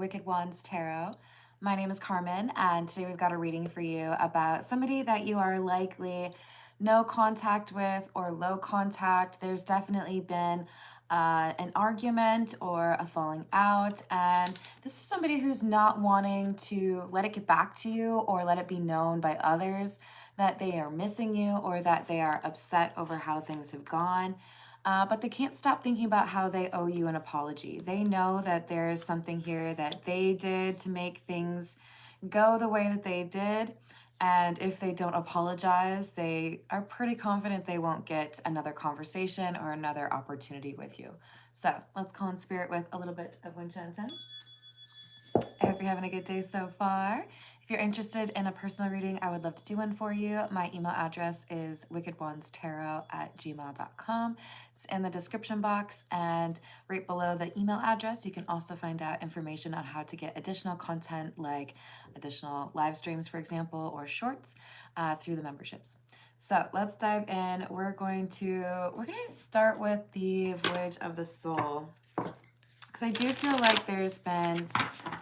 Wicked Wands Tarot. My name is Carmen, and today we've got a reading for you about somebody that you are likely no contact with or low contact. There's definitely been an argument or a falling out, and this is somebody who's not wanting to let it get back to you or let it be known by others that they are missing you or that they are upset over how things have gone. But they can't stop thinking about how they owe you an apology. They know that there's something here that they did to make things go the way that they did. And if they don't apologize, they are pretty confident they won't get another conversation or another opportunity with you. So let's call in spirit with a little bit of Winchanton. I hope you're having a good day so far. If you're interested in a personal reading, I would love to do one for you. My email address is wickedwandstarot@gmail.com. It's in the description box, and right below the email address, you can also find out information on how to get additional content like additional live streams, for example, or shorts through the memberships. So let's dive in. We're going to start with the Voyage of the Soul, because I do feel like there's been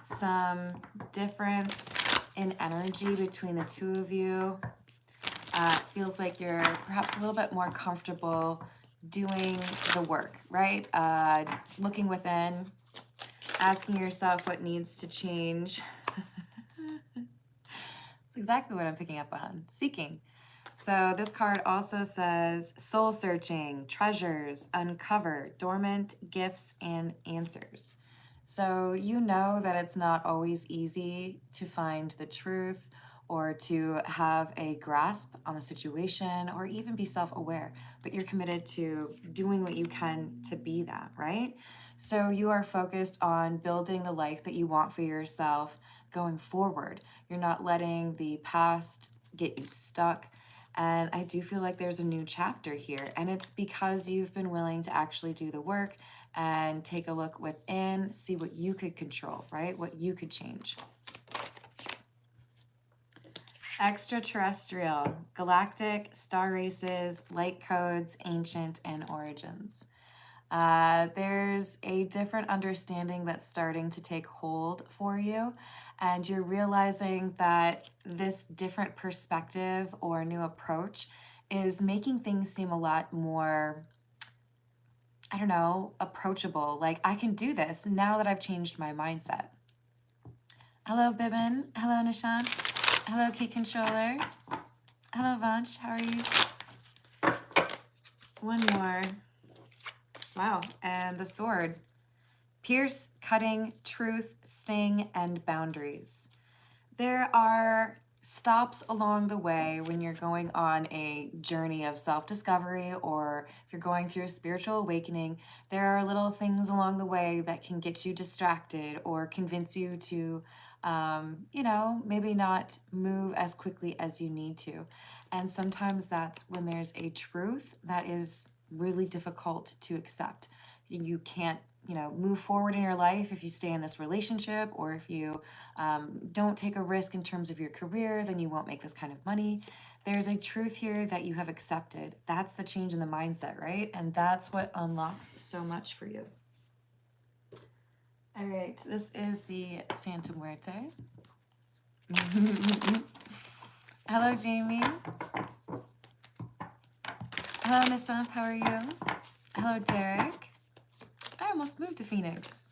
some difference in energy between the two of you. It feels like you're perhaps a little bit more comfortable doing the work, right? Looking within, asking yourself what needs to change. That's exactly what I'm picking up on. Seeking. So this card also says soul searching, treasures, uncover, dormant gifts and answers. So you know that it's not always easy to find the truth or to have a grasp on the situation or even be self-aware, but you're committed to doing what you can to be that, right? So you are focused on building the life that you want for yourself going forward. You're not letting the past get you stuck. And I do feel like there's a new chapter here, and it's because you've been willing to actually do the work and take a look within, see what you could control, right? What you could change. Extraterrestrial, galactic, star races, light codes, ancient, and origins. There's a different understanding that's starting to take hold for you, and you're realizing that this different perspective or new approach is making things seem a lot more, I don't know, approachable. Like, I can do this now that I've changed my mindset. Hello, Bibbin. Hello, Nishant. Hello, Key Controller. Hello, Vansh. How are you? One more. Wow, and the sword. Pierce, cutting, truth, sting, and boundaries. There are stops along the way when you're going on a journey of self-discovery, or if you're going through a spiritual awakening, there are little things along the way that can get you distracted or convince you to, maybe not move as quickly as you need to. And sometimes that's when there's a truth that is really difficult to accept. You can't, move forward in your life if you stay in this relationship, or if you don't take a risk in terms of your career, then you won't make this kind of money. There's a truth here that you have accepted. That's the change in the mindset, right? And that's what unlocks so much for you. All right, this is the Santa Muerte. Hello, Jamie. Hello, Nissanth, how are you? Hello, Derek. I almost moved to Phoenix,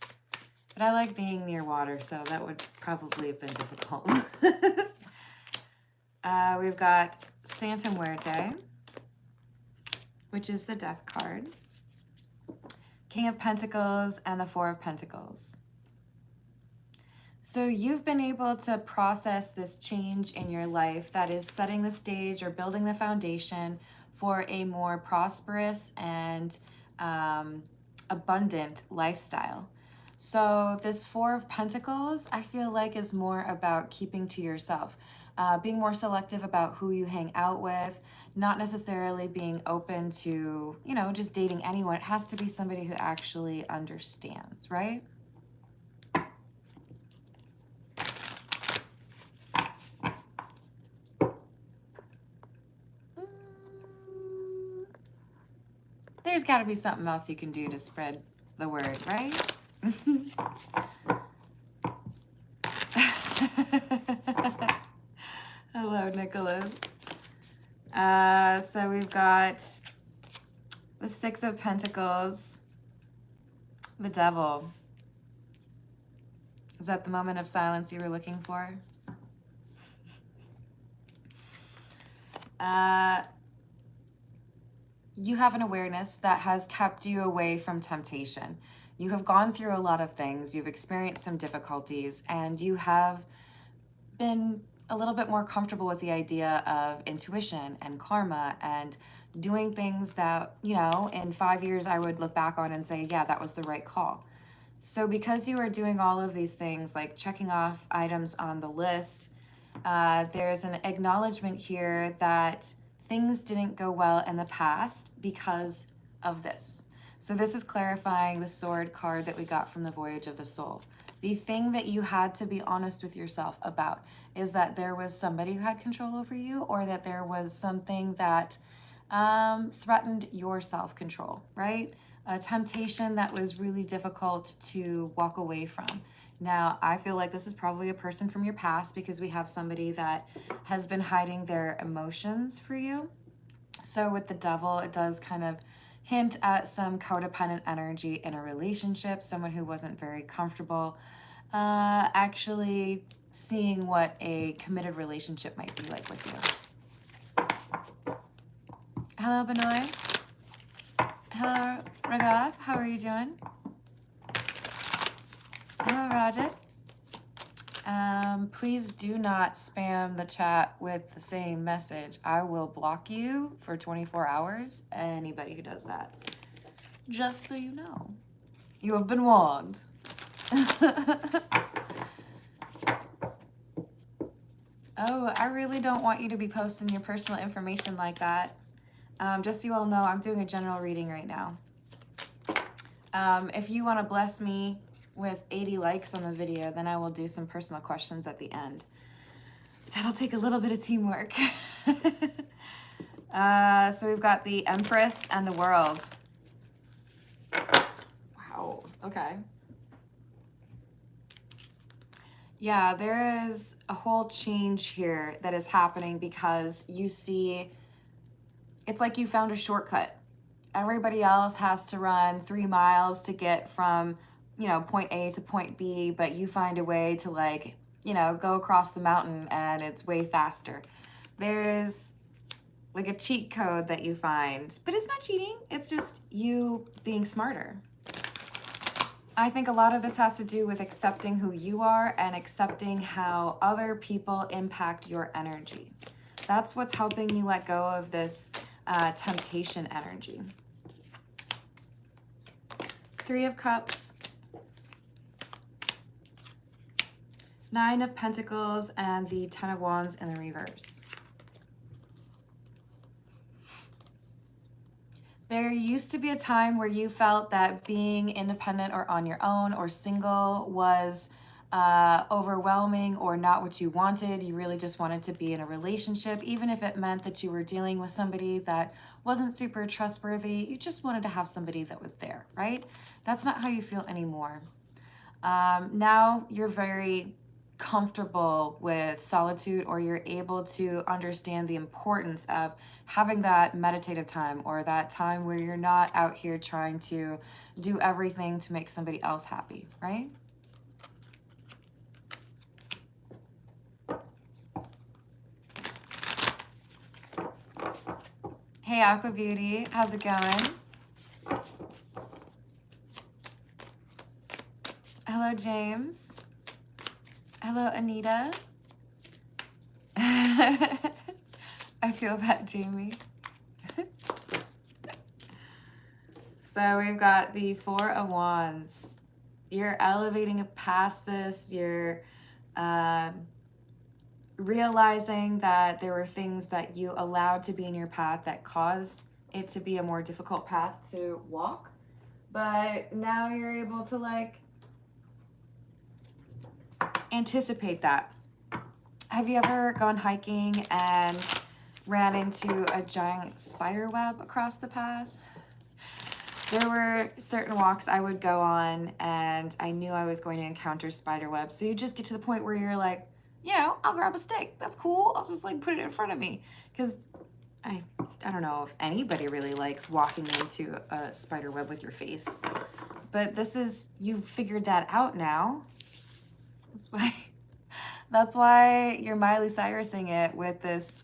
but I like being near water, so that would probably have been difficult. We've got Santa Muerte, which is the Death card, King of Pentacles, and the Four of Pentacles. So you've been able to process this change in your life that is setting the stage or building the foundation for a more prosperous and abundant lifestyle. So this Four of Pentacles, I feel like, is more about keeping to yourself, being more selective about who you hang out with, not necessarily being open to, just dating anyone. It has to be somebody who actually understands, right? There's got to be something else you can do to spread the word, right? Hello, Nicholas. So we've got the Six of Pentacles, the Devil. Is that the moment of silence you were looking for? You have an awareness that has kept you away from temptation. You have gone through a lot of things, you've experienced some difficulties, and you have been a little bit more comfortable with the idea of intuition and karma and doing things that, you know, in 5 years I would look back on and say, yeah, that was the right call. So because you are doing all of these things, like checking off items on the list, there's an acknowledgement here that things didn't go well in the past because of this. So this is clarifying the Sword card that we got from the Voyage of the Soul. The thing that you had to be honest with yourself about is that there was somebody who had control over you, or that there was something that threatened your self-control, right? A temptation that was really difficult to walk away from. Now, I feel like this is probably a person from your past, because we have somebody that has been hiding their emotions for you. So with the Devil, it does kind of hint at some codependent energy in a relationship, someone who wasn't very comfortable actually seeing what a committed relationship might be like with you. Hello, Benoit. Hello, Raghav. How are you doing? Hello, Rajat. Please do not spam the chat with the same message. I will block you for 24 hours, anybody who does that. Just so you know. You have been warned. Oh, I really don't want you to be posting your personal information like that. Just so you all know, I'm doing a general reading right now. If you want to bless me with 80 likes on the video, then I will do some personal questions at the end. That'll take a little bit of teamwork. So we've got the Empress and the World. Wow, okay. Yeah, there is a whole change here that is happening because you see, it's like you found a shortcut. Everybody else has to run 3 miles to get from, you know, point A to point B, but you find a way to, like, you know, go across the mountain and it's way faster. There's like a cheat code that you find, but it's not cheating. It's just you being smarter. I think a lot of this has to do with accepting who you are and accepting how other people impact your energy. That's what's helping you let go of this temptation energy. 3 of Cups, 9 of Pentacles, and the 10 of Wands in the reverse. There used to be a time where you felt that being independent or on your own or single was overwhelming or not what you wanted. You really just wanted to be in a relationship, even if it meant that you were dealing with somebody that wasn't super trustworthy. You just wanted to have somebody that was there, right? That's not how you feel anymore. Now you're very comfortable with solitude, or you're able to understand the importance of having that meditative time, or that time where you're not out here trying to do everything to make somebody else happy, right? Hey, Aqua Beauty, how's it going? Hello, James. Hello, Anita. I feel that, Jamie. So we've got the 4 of Wands. You're elevating past this. You're realizing that there were things that you allowed to be in your path that caused it to be a more difficult path to walk. But now you're able to, like, anticipate that. Have you ever gone hiking and ran into a giant spider web across the path? There were certain walks I would go on and I knew I was going to encounter spider webs. So you just get to the point where you're like, you know, I'll grab a stick. That's cool. I'll just like put it in front of me. Because I don't know if anybody really likes walking into a spider web with your face. But this is, you've figured that out now. That's why you're Miley Cyrusing it with this,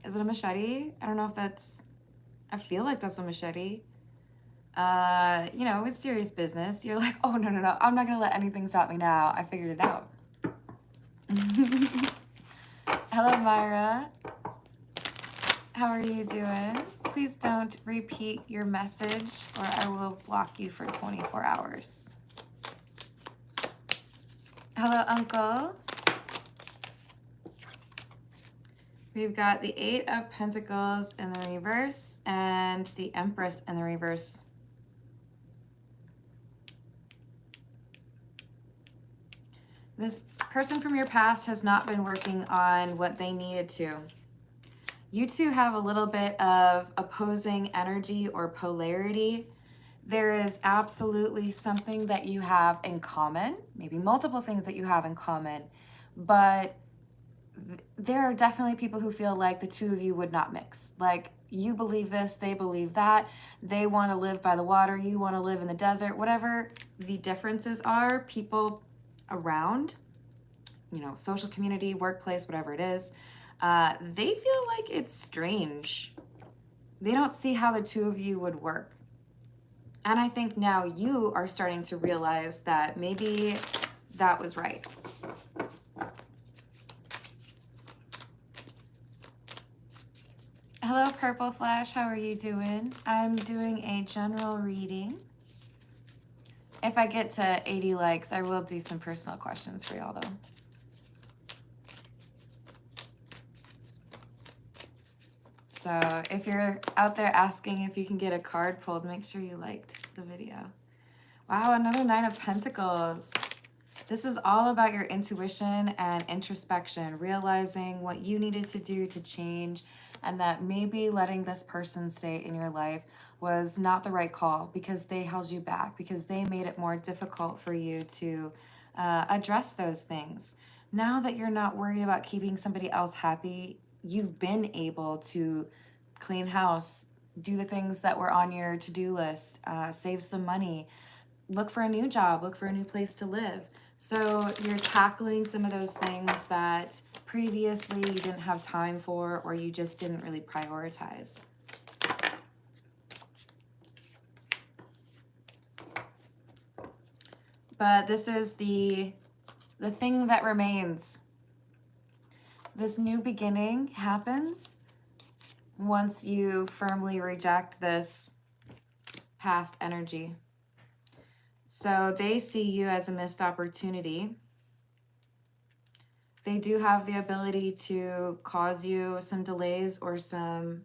is it a machete? I don't know if that's, I feel like that's a machete. You know, it's serious business. You're like, oh, no, I'm not going to let anything stop me now. I figured it out. Hello, Myra. How are you doing? Please don't repeat your message or I will block you for 24 hours. Hello, Uncle. We've got the 8 of Pentacles in the reverse and the Empress in the reverse. This person from your past has not been working on what they needed to. You two have a little bit of opposing energy or polarity. There is absolutely something that you have in common, maybe multiple things that you have in common, but there are definitely people who feel like the two of you would not mix. Like, you believe this, they believe that. They want to live by the water, you want to live in the desert. Whatever the differences are, people around, you know, social community, workplace, whatever it is, they feel like it's strange. They don't see how the two of you would work. And I think now you are starting to realize that maybe that was right. Hello, Purple Flash. How are you doing? I'm doing a general reading. If I get to 80 likes, I will do some personal questions for y'all, though. So if you're out there asking if you can get a card pulled, make sure you liked the video. Wow, another 9 of Pentacles. This is all about your intuition and introspection, realizing what you needed to do to change, and that maybe letting this person stay in your life was not the right call because they held you back, because they made it more difficult for you to address those things. Now that you're not worried about keeping somebody else happy, you've been able to clean house, do the things that were on your to-do list, save some money, look for a new job, look for a new place to live. So you're tackling some of those things that previously you didn't have time for or you just didn't really prioritize. But this is the thing that remains. This new beginning happens once you firmly reject this past energy. So they see you as a missed opportunity. They do have the ability to cause you some delays or some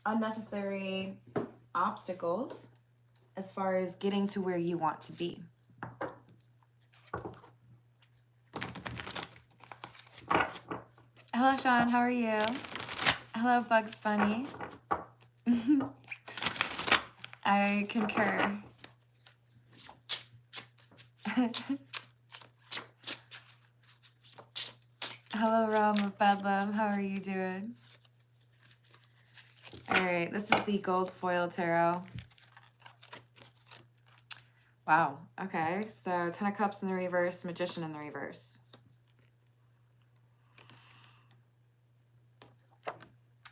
unnecessary obstacles as far as getting to where you want to be. Hello, Sean. How are you? Hello, Bugs Bunny. I concur. Hello, Realm of Bedlam. How are you doing? All right, this is the gold foil tarot. Wow. Okay, so 10 of Cups in the reverse, Magician in the reverse.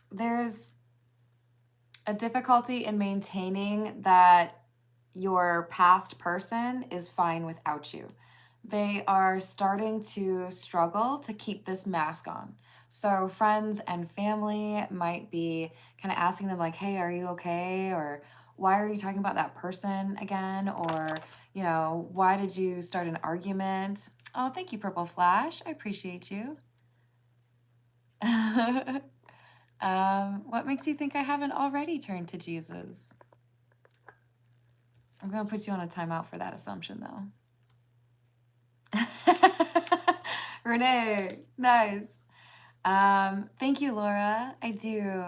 There's a difficulty in maintaining that your past person is fine without you. They are starting to struggle to keep this mask on. So friends and family might be kind of asking them like, hey, are you okay? Or why are you talking about that person again? Or, you know, why did you start an argument? Oh, thank you, Purple Flash. I appreciate you. What makes you think I haven't already turned to Jesus? I'm going to put you on a timeout for that assumption, though. Renee, nice. Thank you, Laura. I do.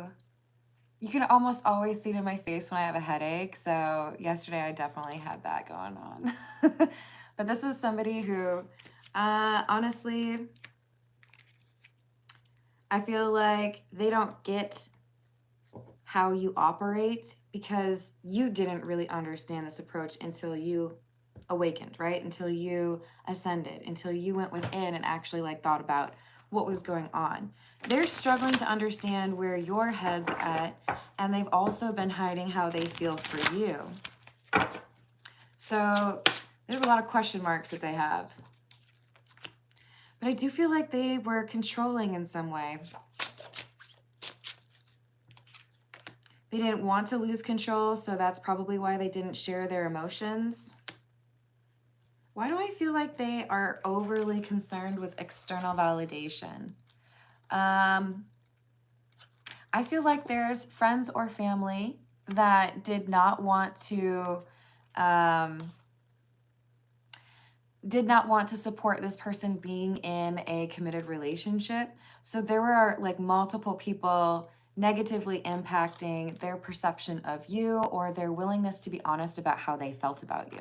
You can almost always see it in my face when I have a headache. So yesterday I definitely had that going on. But this is somebody who Honestly, I feel like they don't get how you operate because you didn't really understand this approach until you awakened, right? Until you ascended, until you went within and actually like thought about what was going on. They're struggling to understand where your head's at, and they've also been hiding how they feel for you. So there's a lot of question marks that they have. But I do feel like they were controlling in some way. They didn't want to lose control, so that's probably why they didn't share their emotions. Why do I feel like they are overly concerned with external validation? I feel like there's friends or family that did not want to support this person being in a committed relationship. So there were like multiple people negatively impacting their perception of you or their willingness to be honest about how they felt about you.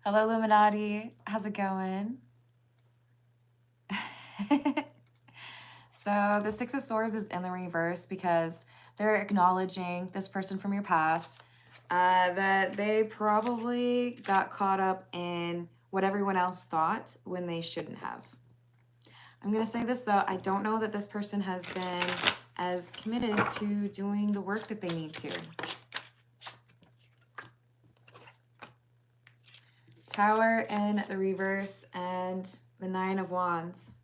Hello, Illuminati. How's it going? So the Six of Swords is in the reverse because they're acknowledging this person from your past, that they probably got caught up in what everyone else thought when they shouldn't have. I'm going to say this, though. I don't know that this person has been as committed to doing the work that they need to. Tower in the reverse and the Nine of Wands.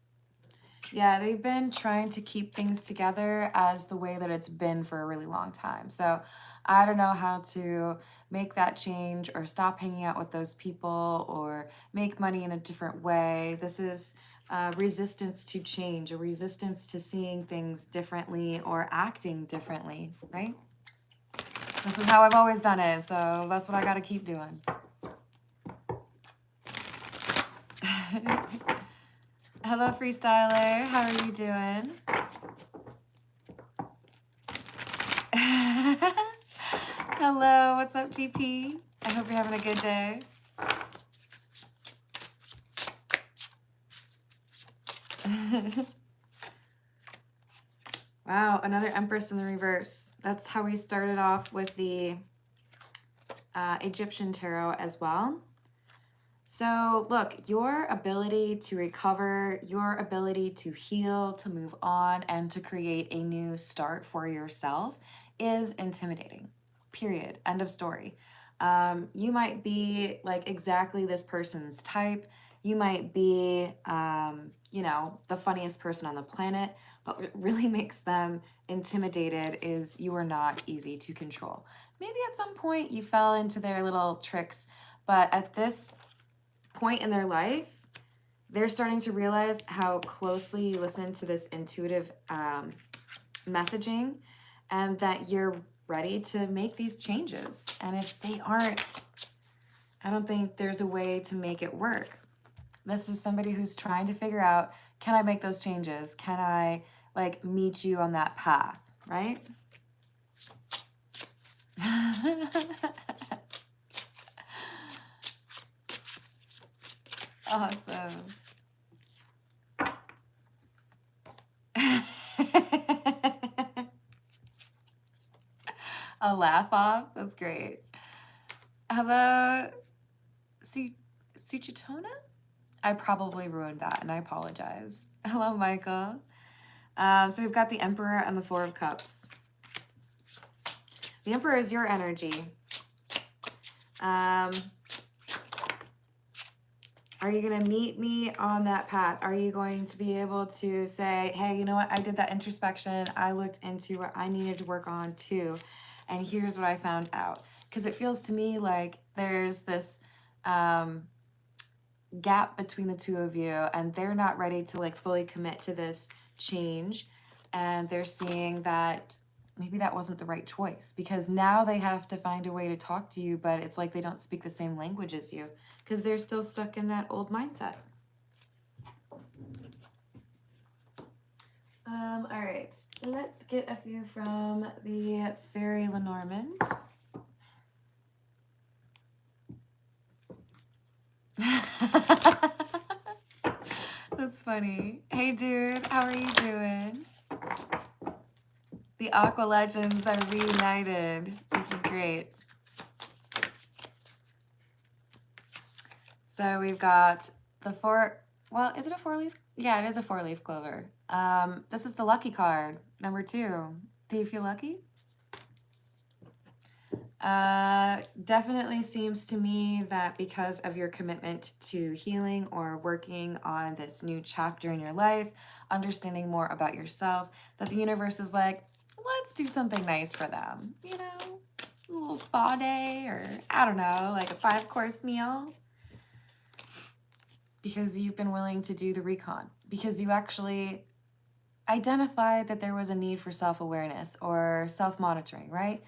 Yeah, they've been trying to keep things together as the way that it's been for a really long time. So I don't know how to make that change or stop hanging out with those people or make money in a different way. This is resistance to change, a resistance to seeing things differently or acting differently, right? This is how I've always done it, so that's what I got to keep doing. Hello, Freestyler. How are you doing? Hello, what's up, GP? I hope you're having a good day. Wow, another Empress in the reverse. That's how we started off with the Egyptian tarot as well. So look, your ability to recover, your ability to heal, to move on, and to create a new start for yourself is intimidating, period, end of story. You might be like exactly this person's type. You might be, you know, the funniest person on the planet, but what really makes them intimidated is you are not easy to control. Maybe at some point you fell into their little tricks, but at this point in their life, they're starting to realize how closely you listen to this intuitive messaging and that you're ready to make these changes. And if they aren't, I don't think there's a way to make it work. This is somebody who's trying to figure out, can I make those changes? Can I like meet you on that path, right? Awesome. A laugh off? That's great. Hello, Suchitona? I probably ruined that and I apologize. Hello, Michael. So we've got the Emperor and the Four of Cups. The Emperor is your energy. Are you going to meet me on that path? Are you going to be able to say, hey, you know what? I did that introspection. I looked into what I needed to work on too. And here's what I found out. Because it feels to me like there's this gap between the two of you and they're not ready to like fully commit to this change. And they're seeing that maybe that wasn't the right choice because now they have to find a way to talk to you, but it's like they don't speak the same language as you because they're still stuck in that old mindset. All right, let's get a few from the Fairy Lenormand. funny. Hey, dude, how are you doing? The Aqua Legends are reunited. This is great. So we've got the well, is it a 4-leaf? Yeah, it is a 4-leaf clover. This is the lucky card, number 2. Do you feel lucky? Definitely seems to me that because of your commitment to healing or working on this new chapter in your life, understanding more about yourself, that the universe is like, let's do something nice for them. You know, a little spa day, or I don't know, like a 5-course meal. Because you've been willing to do the recon. Because you actually identified that there was a need for self-awareness or self-monitoring, right?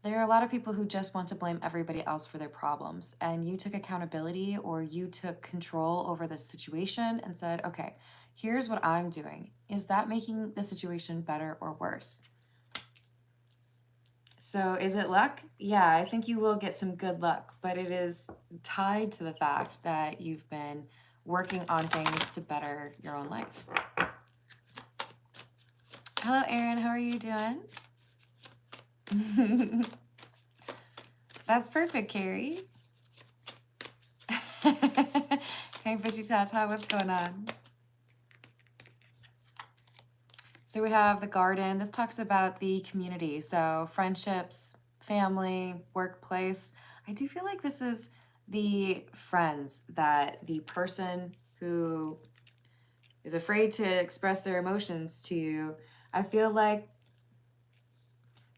There are a lot of people who just want to blame everybody else for their problems, and you took accountability, or you took control over the situation and said, okay, here's what I'm doing. Is that making the situation better or worse? So is it luck? Yeah, I think you will get some good luck, but it is tied to the fact that you've been working on things to better your own life. Hello, Erin. How are you doing? That's perfect, Carrie. Hey, Bitchy Tata, what's going on? So we have the garden. This talks about the community. So friendships, family, workplace. I do feel like this is the friends that the person who is afraid to express their emotions to you, I feel like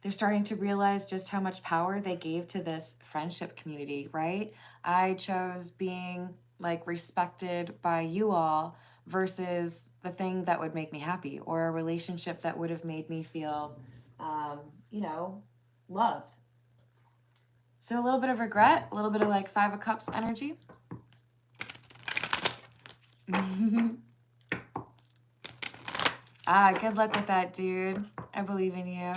they're starting to realize just how much power they gave to this friendship community, right? I chose being like respected by you all versus the thing that would make me happy, or a relationship that would have made me feel, you know, loved. So a little bit of regret, a little bit of like 5 of Cups energy. Good luck with that, dude. I believe in you.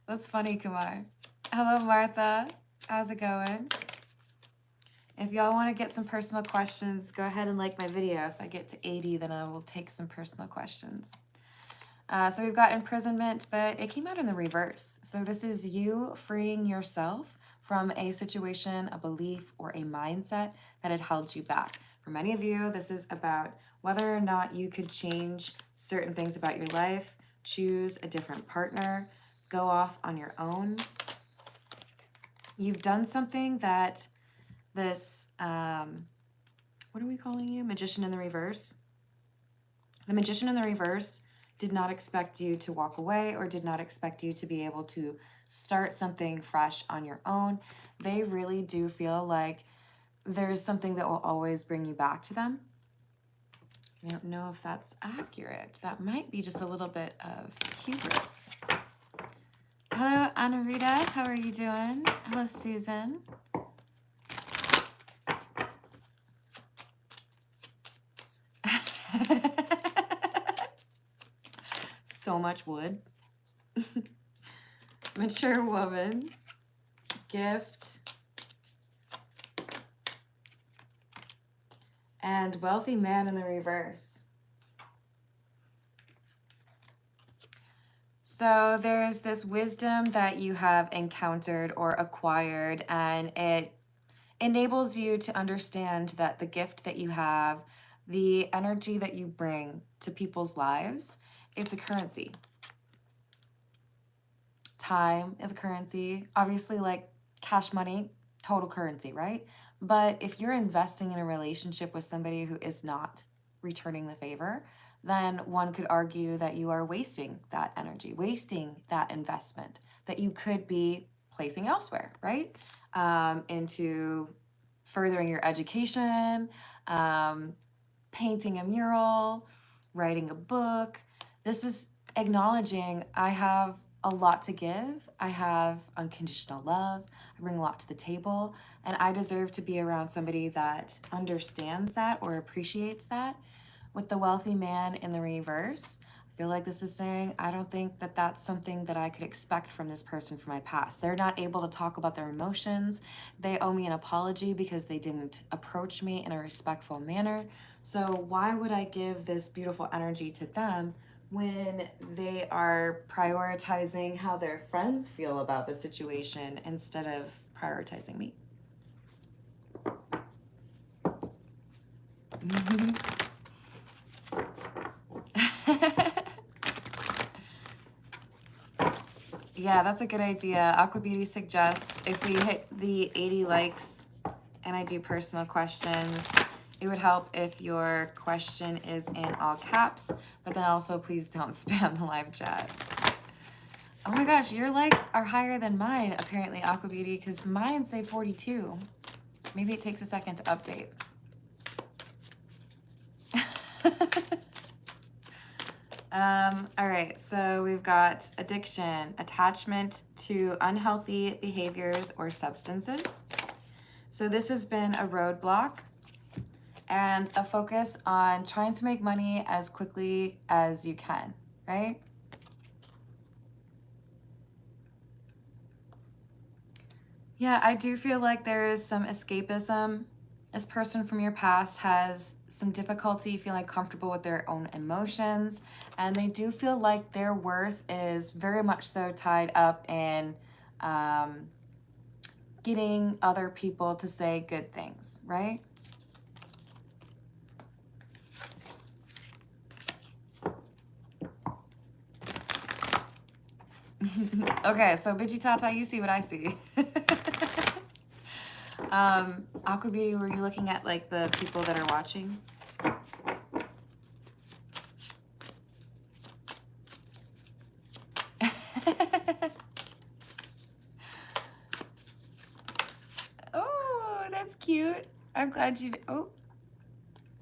That's funny, Kumar. Hello, Martha. How's it going? If y'all want to get some personal questions, go ahead and like my video. If I get to 80, then I will take some personal questions. So we've got imprisonment, but it came out in the reverse. So this is you freeing yourself from a situation, a belief, or a mindset that had held you back. For many of you, this is about whether or not you could change certain things about your life, choose a different partner, go off on your own. You've done something that this, what are we calling you? Magician in the reverse. The magician in the reverse did not expect you to walk away, or did not expect you to be able to start something fresh on your own. They really do feel like there's something that will always bring you back to them. I don't know if that's accurate. That might be just a little bit of hubris. Hello, Anna Rita. How are you doing? Hello, Susan. So much wood. Mature woman. Gift. And wealthy man in the reverse. So there's this wisdom that you have encountered or acquired, and it enables you to understand that the gift that you have, the energy that you bring to people's lives, it's a currency. Time is a currency. Obviously, like cash money, total currency, right? But if you're investing in a relationship with somebody who is not returning the favor, then one could argue that you are wasting that energy, wasting that investment that you could be placing elsewhere, right? Into furthering your education, painting a mural, writing a book. This is acknowledging I have a lot to give. I have unconditional love. I bring a lot to the table, and I deserve to be around somebody that understands that or appreciates that. With the wealthy man in the reverse, I feel like this is saying, I don't think that that's something that I could expect from this person from my past. They're not able to talk about their emotions. They owe me an apology because they didn't approach me in a respectful manner. So why would I give this beautiful energy to them when they are prioritizing how their friends feel about the situation instead of prioritizing me? Yeah, that's a good idea. Aqua Beauty suggests if we hit the 80 likes and I do personal questions, it would help if your question is in all caps, but then also please don't spam the live chat. Oh my gosh, your likes are higher than mine, apparently, Aqua Beauty, because mine say 42. Maybe it takes a second to update. All right, so we've got addiction, attachment to unhealthy behaviors or substances. So this has been a roadblock and a focus on trying to make money as quickly as you can, right? Yeah, I do feel like there is some escapism. This person from your past has some difficulty feeling comfortable with their own emotions, and they do feel like their worth is very much so tied up in getting other people to say good things, right? Okay, so Bitchy Tata, you see what I see. Aqua Beauty, were you looking at like the people that are watching? Oh, that's cute. I'm glad you, oh,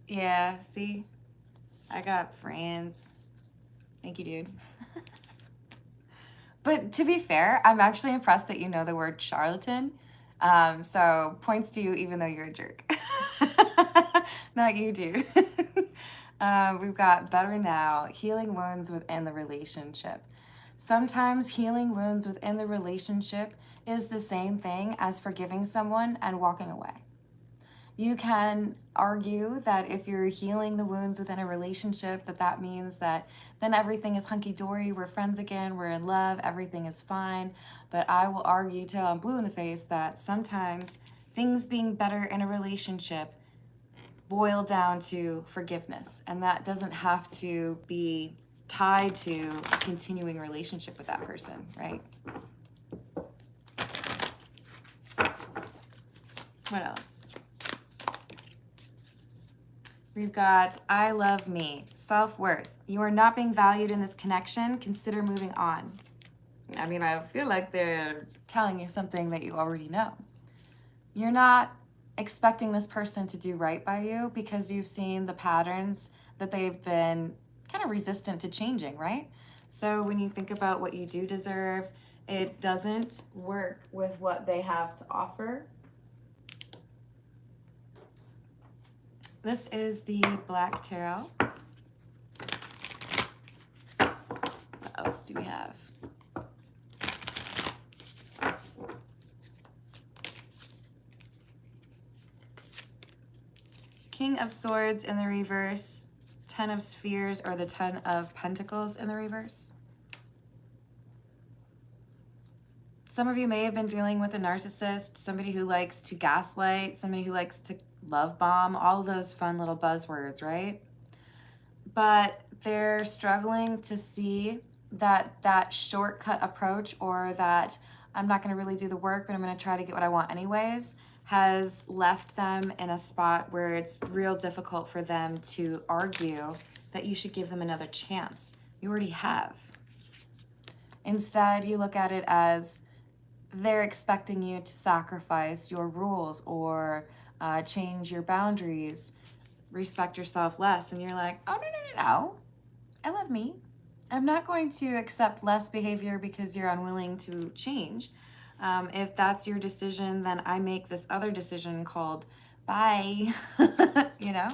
yeah, see, I got friends. Thank you, dude. But to be fair, I'm actually impressed that you know the word charlatan. So points to you even though you're a jerk. Not you, dude. We've got better now, healing wounds within the relationship. Sometimes healing wounds within the relationship is the same thing as forgiving someone and walking away. You can argue that if you're healing the wounds within a relationship, that means that then everything is hunky-dory, we're friends again, we're in love, everything is fine. But I will argue till I'm blue in the face that sometimes things being better in a relationship boil down to forgiveness. And that doesn't have to be tied to a continuing relationship with that person, right? What else? We've got I love me, self-worth. You are not being valued in this connection. Consider moving on. I mean, I feel like they're telling you something that you already know. You're not expecting this person to do right by you because you've seen the patterns that they've been kind of resistant to changing, right? So when you think about what you do deserve, it doesn't work with what they have to offer. This is the Black Tarot. What else do we have? King of Swords in the reverse, Ten of Spheres, or the Ten of Pentacles in the reverse. Some of you may have been dealing with a narcissist, somebody who likes to gaslight, somebody who likes to love bomb, all of those fun little buzzwords, right? But they're struggling to see that shortcut approach, or that I'm not going to really do the work, but I'm going to try to get what I want anyways, has left them in a spot where it's real difficult for them to argue that you should give them another chance. You already have. Instead, you look at it as they're expecting you to sacrifice your rules or change your boundaries, respect yourself less. And you're like, oh, no. I love me. I'm not going to accept less behavior because you're unwilling to change. If that's your decision, then I make this other decision called bye, you know?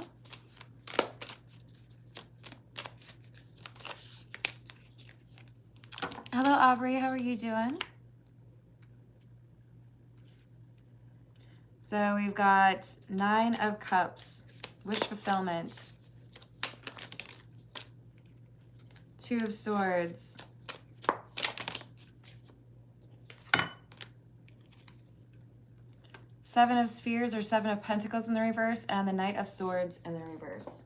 Hello, Aubrey. How are you doing? So we've got 9 of Cups, wish fulfillment, 2 of Swords, Seven of Spheres or 7 of Pentacles in the reverse, and the Knight of Swords in the reverse.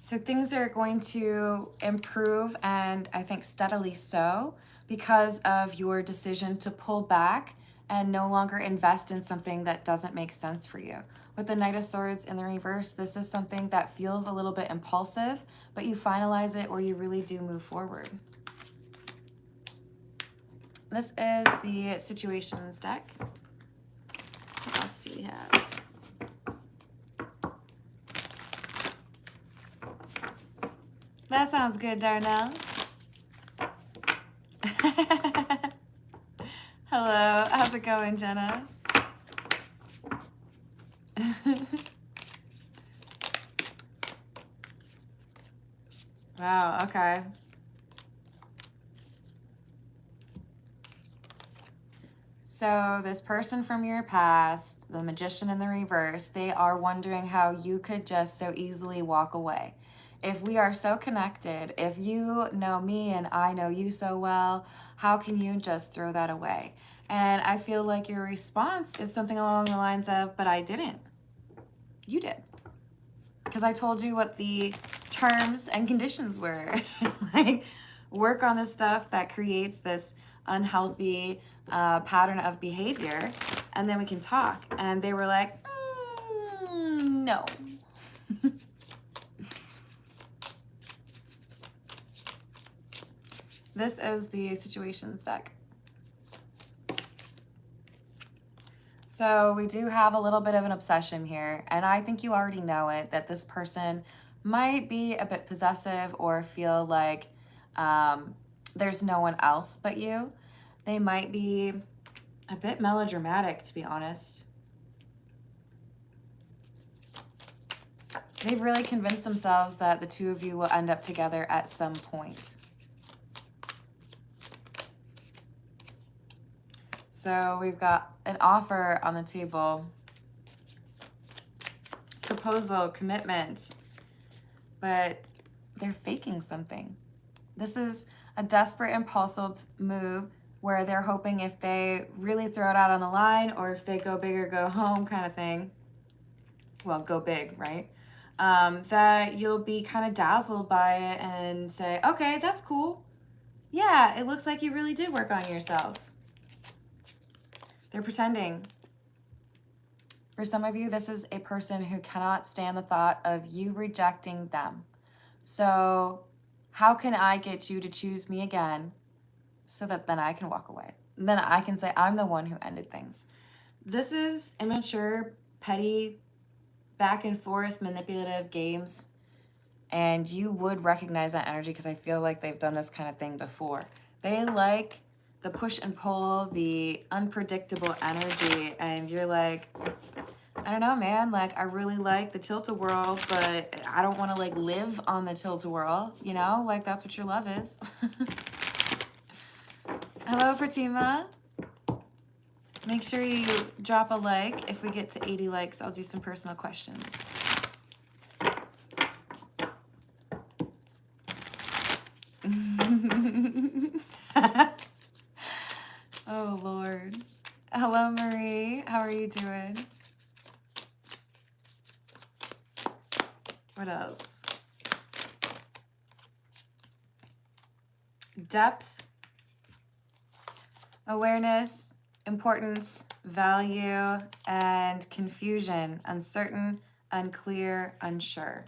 So things are going to improve, and I think steadily so, because of your decision to pull back and no longer invest in something that doesn't make sense for you. With the Knight of Swords in the reverse, this is something that feels a little bit impulsive, but you finalize it or you really do move forward. This is the Situations deck. What else do we have? That sounds good, Darnell. Hello, how's it going, Jenna? Wow, okay. So this person from your past, the Magician in the reverse, they are wondering how you could just so easily walk away. If we are so connected, if you know me and I know you so well, how can you just throw that away? And I feel like your response is something along the lines of, but I didn't. You did. Because I told you what the terms and conditions were. Like, work on this stuff that creates this unhealthy pattern of behavior, and then we can talk. And they were like, no. This is the Situations deck. So we do have a little bit of an obsession here, and I think you already know it, that this person might be a bit possessive or feel like there's no one else but you. They might be a bit melodramatic, to be honest. They've really convinced themselves that the two of you will end up together at some point. So we've got an offer on the table, proposal, commitment, but they're faking something. This is a desperate, impulsive move where they're hoping if they really throw it out on the line, or if they go big or go home kind of thing, well, go big, right? That you'll be kind of dazzled by it and say, okay, that's cool. Yeah, it looks like you really did work on yourself. They're pretending. For some of you, this is a person who cannot stand the thought of you rejecting them. So how can I get you to choose me again so that then I can walk away? And then I can say I'm the one who ended things. This is immature, petty, back and forth, manipulative games. And you would recognize that energy because I feel like they've done this kind of thing before. They like the push and pull, the unpredictable energy, and you're like, I don't know, man, like, I really like the tilt-a-whirl, but I don't want to, like, live on the tilt-a-whirl, you know? Like, that's what your love is. Hello, Fatima. Make sure you drop a like. If we get to 80 likes, I'll do some personal questions. Oh, Lord. Hello, Marie. How are you doing? What else? Depth, awareness, importance, value, and confusion, uncertain, unclear, unsure.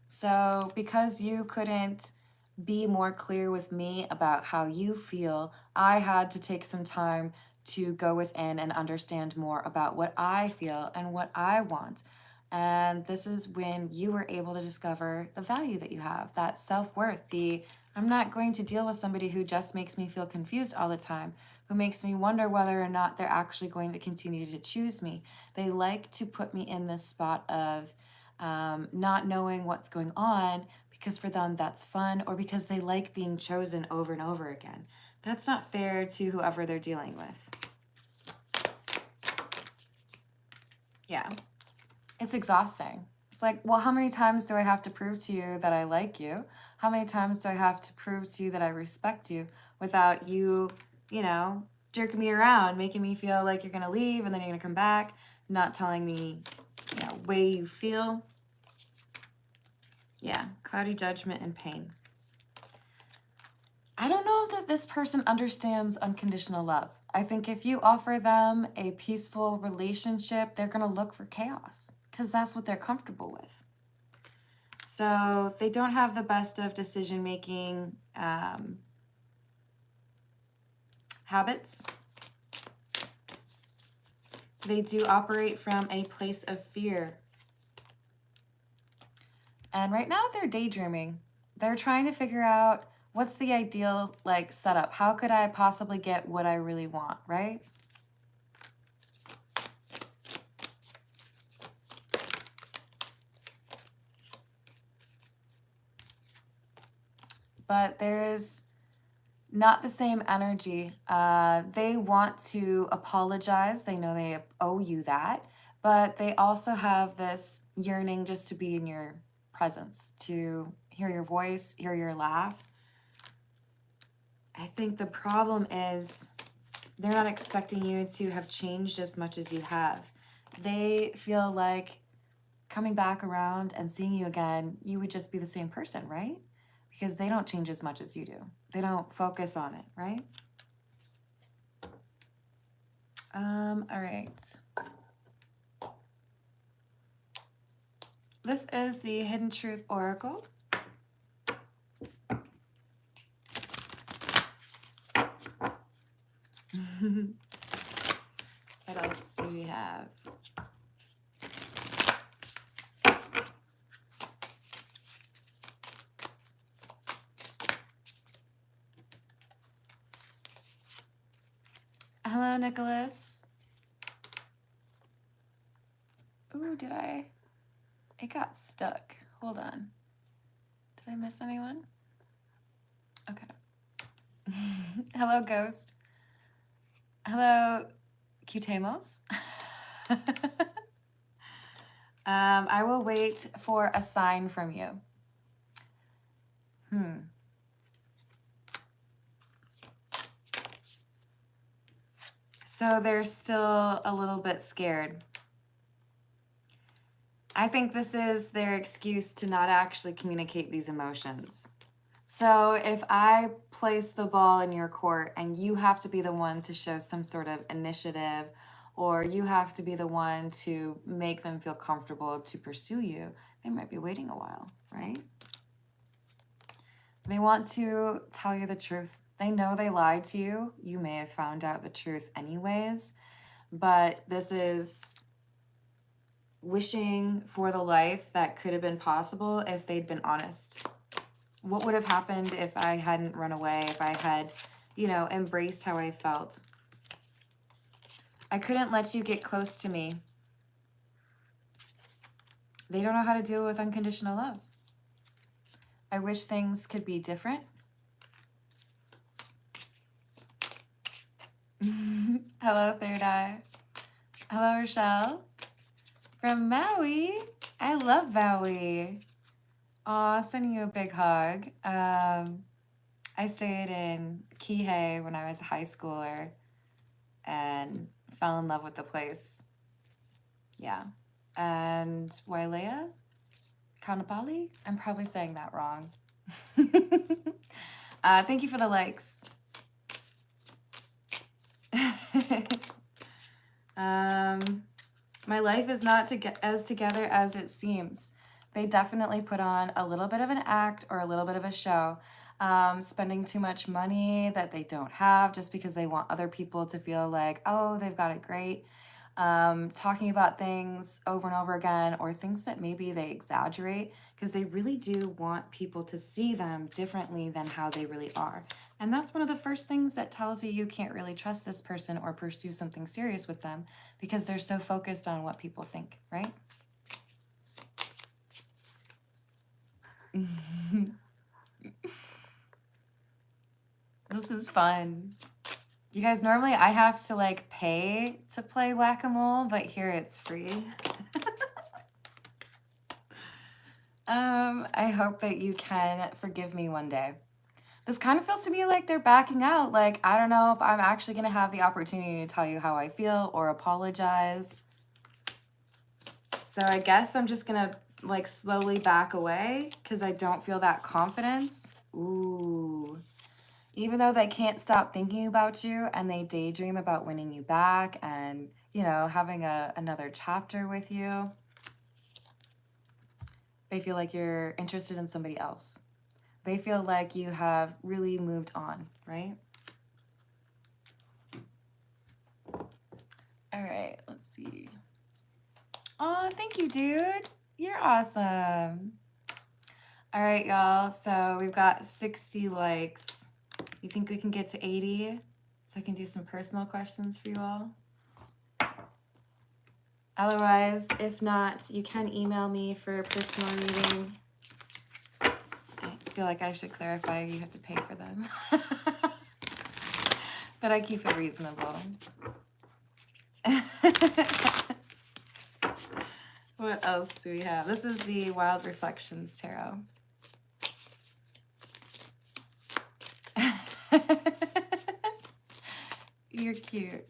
So because you couldn't be more clear with me about how you feel, I had to take some time to go within and understand more about what I feel and what I want. And this is when you were able to discover the value that you have, that self-worth, I'm not going to deal with somebody who just makes me feel confused all the time, who makes me wonder whether or not they're actually going to continue to choose me. They like to put me in this spot of not knowing what's going on because for them that's fun, or because they like being chosen over and over again. That's not fair to whoever they're dealing with. Yeah, it's exhausting. It's like, well, how many times do I have to prove to you that I like you? How many times do I have to prove to you that I respect you without you, you know, jerking me around, making me feel like you're going to leave and then you're going to come back, not telling me, you know, way you feel? Yeah, cloudy judgment and pain. I don't know that this person understands unconditional love. I think if you offer them a peaceful relationship, they're going to look for chaos because that's what they're comfortable with. So they don't have the best of decision-making habits. They do operate from a place of fear. And right now they're daydreaming. They're trying to figure out what's the ideal like setup. How could I possibly get what I really want, right? But there's not the same energy. They want to apologize. They know they owe you that. But they also have this yearning just to be in your presence, to hear your voice, hear your laugh. I think the problem is they're not expecting you to have changed as much as you have. They feel like coming back around and seeing you again, you would just be the same person, right? Because they don't change as much as you do. They don't focus on it, right? All right. This is the Hidden Truth Oracle. What else do we have? Hello, Nicholas. Ooh, it got stuck. Hold on. Did I miss anyone? Okay. Hello, Ghost. Hello, Cutamos. I will wait for a sign from you. So they're still a little bit scared. I think this is their excuse to not actually communicate these emotions. So if I place the ball in your court and you have to be the one to show some sort of initiative, or you have to be the one to make them feel comfortable to pursue you, they might be waiting a while, right? They want to tell you the truth. They know they lied to you. You may have found out the truth anyways, but this is wishing for the life that could have been possible if they'd been honest. What would have happened if I hadn't run away, if I had, you know, embraced how I felt? I couldn't let you get close to me. They don't know how to deal with unconditional love. I wish things could be different. Hello, Third Eye. Hello, Rochelle. From Maui. I love Maui. Aw, sending you a big hug. I stayed in Kihei when I was a high schooler and fell in love with the place. Yeah. And Wailea? Kaunapali? I'm probably saying that wrong. Thank you for the likes. My life is not as together as it seems. They definitely put on a little bit of an act or a little bit of a show, spending too much money that they don't have just because they want other people to feel like, oh, they've got it great. Talking about things over and over again, or things that maybe they exaggerate because they really do want people to see them differently than how they really are. And that's one of the first things that tells you you can't really trust this person or pursue something serious with them because they're so focused on what people think, right? This is fun. You guys, normally I have to like pay to play whack-a-mole, but here it's free. I hope that you can forgive me one day. This kind of feels to me like they're backing out. Like, I don't know if I'm actually going to have the opportunity to tell you how I feel or apologize. So I guess I'm just going to like slowly back away because I don't feel that confidence. Ooh. Even though they can't stop thinking about you and they daydream about winning you back and, you know, having another chapter with you, they feel like you're interested in somebody else. They feel like you have really moved on, right? All right, let's see. Oh, thank you, dude. You're awesome. All right, y'all. So we've got 60 likes. You think we can get to 80 so I can do some personal questions for you all? Otherwise, if not, you can email me for a personal reading. I feel like I should clarify you have to pay for them. But I keep it reasonable. What else do we have? This is the Wild Reflections Tarot. You're cute.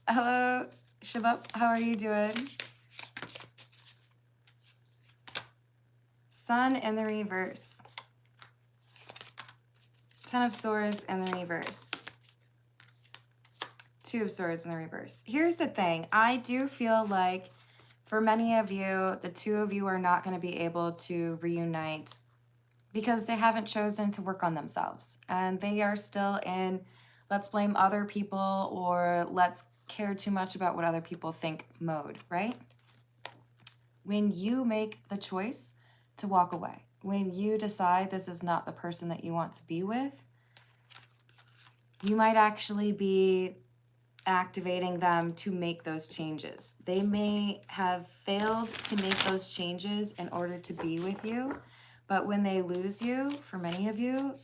Hello, Shabb, how are you doing? Sun in the reverse. 10 of Swords in the reverse. 2 of Swords in the reverse. Here's the thing. I do feel like for many of you, the two of you are not going to be able to reunite because they haven't chosen to work on themselves. And they are still in let's blame other people or let's care too much about what other people think mode, right? When you make the choice to walk away, when you decide this is not the person that you want to be with, you might actually be activating them to make those changes. They may have failed to make those changes in order to be with you, but when they lose you, for many of you,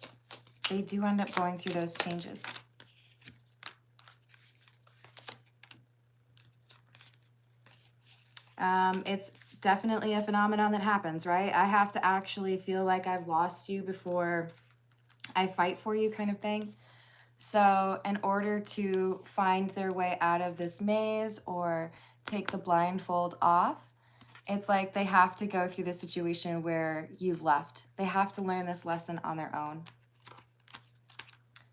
they do end up going through those changes. It's definitely a phenomenon that happens, right? I have to actually feel like I've lost you before I fight for you, kind of thing. So in order to find their way out of this maze or take the blindfold off, it's like they have to go through the situation where you've left. They have to learn this lesson on their own.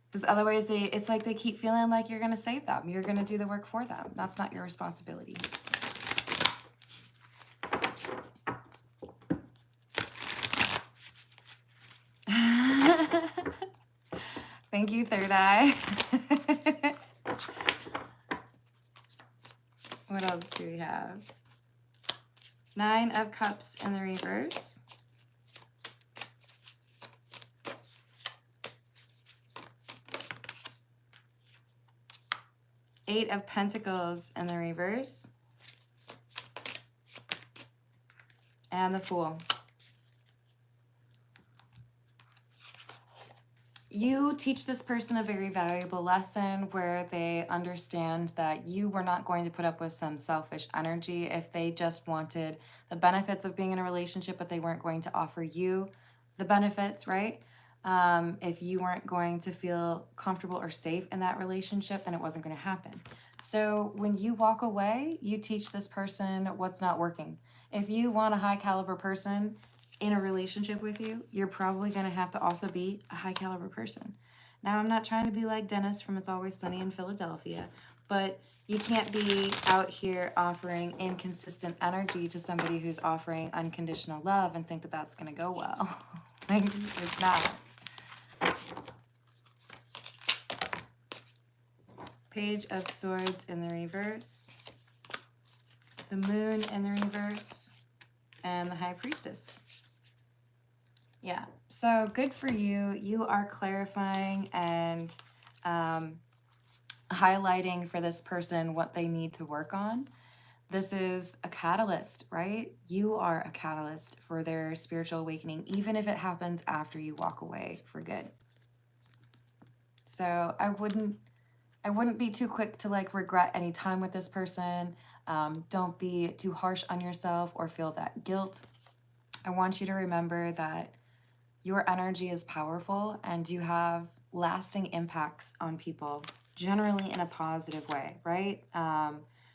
Because otherwise it's like they keep feeling like you're going to save them. You're going to do the work for them. That's not your responsibility. Thank you, Third Eye. What else do we have? 9 of Cups in the reverse. Eight of Pentacles in the reverse. And the Fool. You teach this person a very valuable lesson where they understand that you were not going to put up with some selfish energy if they just wanted the benefits of being in a relationship, but they weren't going to offer you the benefits, right? If you weren't going to feel comfortable or safe in that relationship, then it wasn't going to happen. So when you walk away, you teach this person what's not working. If you want a high caliber person in a relationship with you, you're probably going to have to also be a high caliber person. Now, I'm not trying to be like Dennis from It's Always Sunny in Philadelphia, but you can't be out here offering inconsistent energy to somebody who's offering unconditional love and think that that's going to go well. Like, it's not. Page of Swords in the reverse. The Moon in the reverse. And the High Priestess. Yeah, so good for you. You are clarifying and highlighting for this person what they need to work on. This is a catalyst, right? You are a catalyst for their spiritual awakening, even if it happens after you walk away for good. So I wouldn't be too quick to like regret any time with this person. Don't be too harsh on yourself or feel that guilt. I want you to remember that your energy is powerful and you have lasting impacts on people, generally in a positive way, right?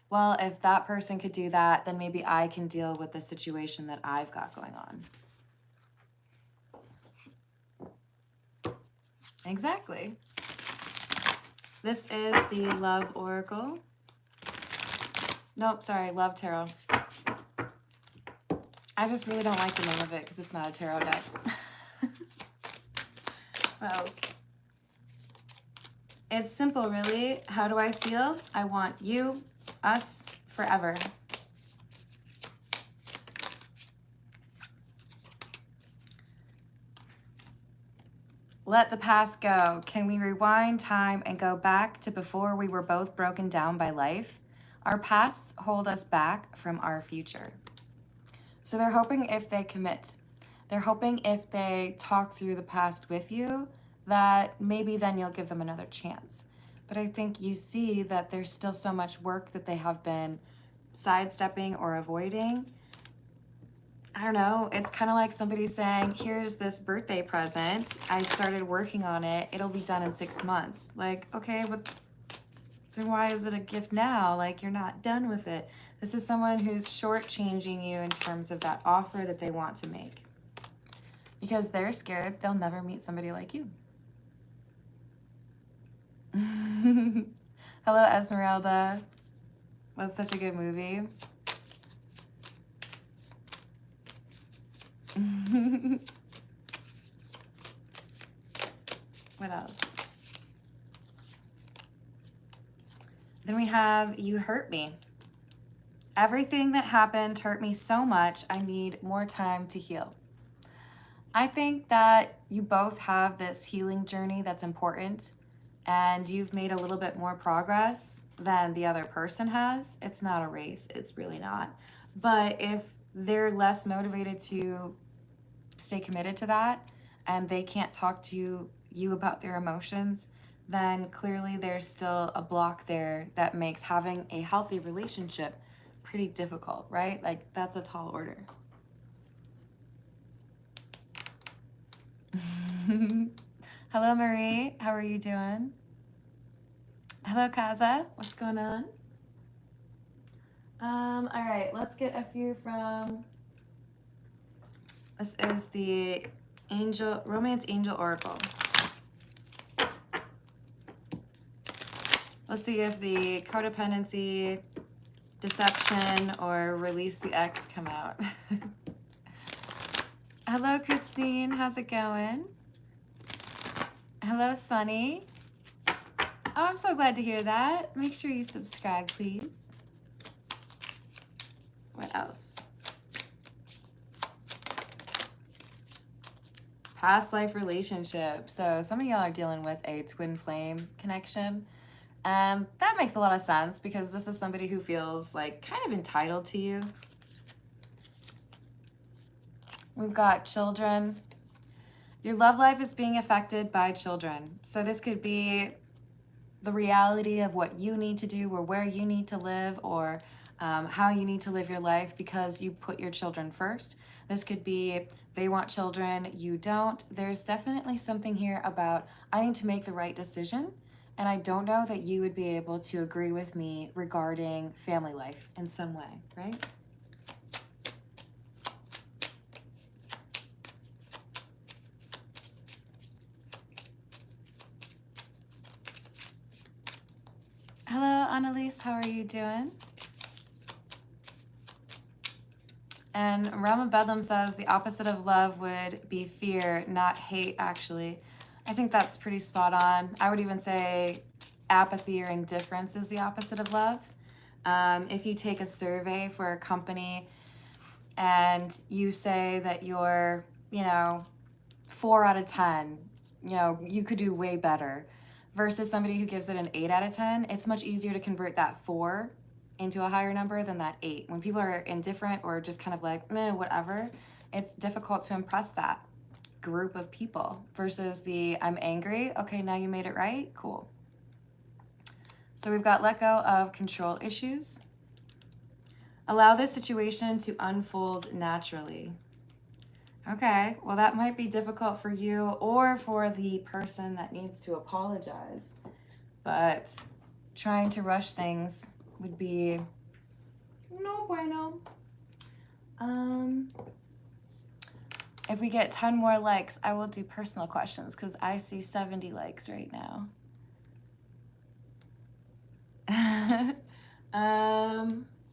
Well, if that person could do that, then maybe I can deal with the situation that I've got going on. Exactly. This is the Love Oracle. Nope, sorry, Love Tarot. I just really don't like the name of it because it's not a tarot deck. What else? It's simple, really. How do I feel? I want you, us, forever. Let the past go. Can we rewind time and go back to before we were both broken down by life? Our pasts hold us back from our future. So they're hoping if they commit, they're hoping if they talk through the past with you, that maybe then you'll give them another chance. But I think you see that there's still so much work that they have been sidestepping or avoiding. I don't know, it's kind of like somebody saying, here's this birthday present. I started working on it. It'll be done in 6 months. Like, okay, then why is it a gift now? Like, you're not done with it. This is someone who's shortchanging you in terms of that offer that they want to make. Because they're scared they'll never meet somebody like you. Hello, Esmeralda. That's such a good movie. What else? Then we have, you hurt me. Everything that happened hurt me so much, I need more time to heal. I think that you both have this healing journey that's important, and you've made a little bit more progress than the other person has. It's not a race, it's really not. But if they're less motivated to stay committed to that and they can't talk to you about their emotions, then clearly there's still a block there that makes having a healthy relationship pretty difficult, right? Like, that's a tall order. Hello, Marie. How are you doing? Hello, Kaza. What's going on? All right, let's get a few from... This is the Romance Angel Oracle. Let's see if the codependency, deception, or release the X come out. Hello, Christine. How's it going? Hello, Sunny. Oh, I'm so glad to hear that. Make sure you subscribe, please. What else? Past life relationship. So some of y'all are dealing with a twin flame connection. That makes a lot of sense because this is somebody who feels like kind of entitled to you. We've got children. Your love life is being affected by children. So this could be the reality of what you need to do or where you need to live, or how you need to live your life because you put your children first. This could be they want children, you don't. There's definitely something here about I need to make the right decision, and I don't know that you would be able to agree with me regarding family life in some way, right? Hello, Annalise. How are you doing? And Realm of Bedlam says the opposite of love would be fear, not hate, actually. I think that's pretty spot on. I would even say apathy or indifference is the opposite of love. If you take a survey for a company and you say that you're, 4 out of 10, you could do way better, versus somebody who gives it an 8 out of 10, it's much easier to convert that 4 into a higher number than that 8. When people are indifferent or just kind of like, meh, whatever, it's difficult to impress that group of people versus the I'm angry. Okay, now you made it right. Cool. So we've got let go of control issues. Allow this situation to unfold naturally. Okay, well, that might be difficult for you or for the person that needs to apologize, but trying to rush things would be no bueno. If we get 10 more likes, I will do personal questions because I see 70 likes right now.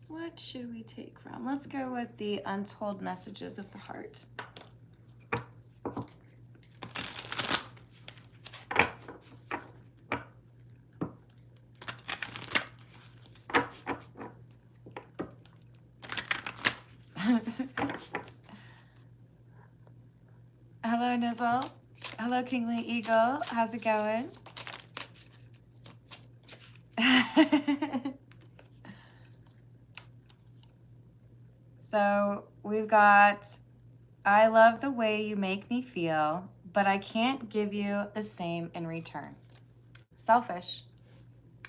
What should we take from? Let's go with the untold messages of the heart. Hello, Nizzle. Hello, Kingly Eagle. How's it going? So we've got, I love the way you make me feel, but I can't give you the same in return. Selfish.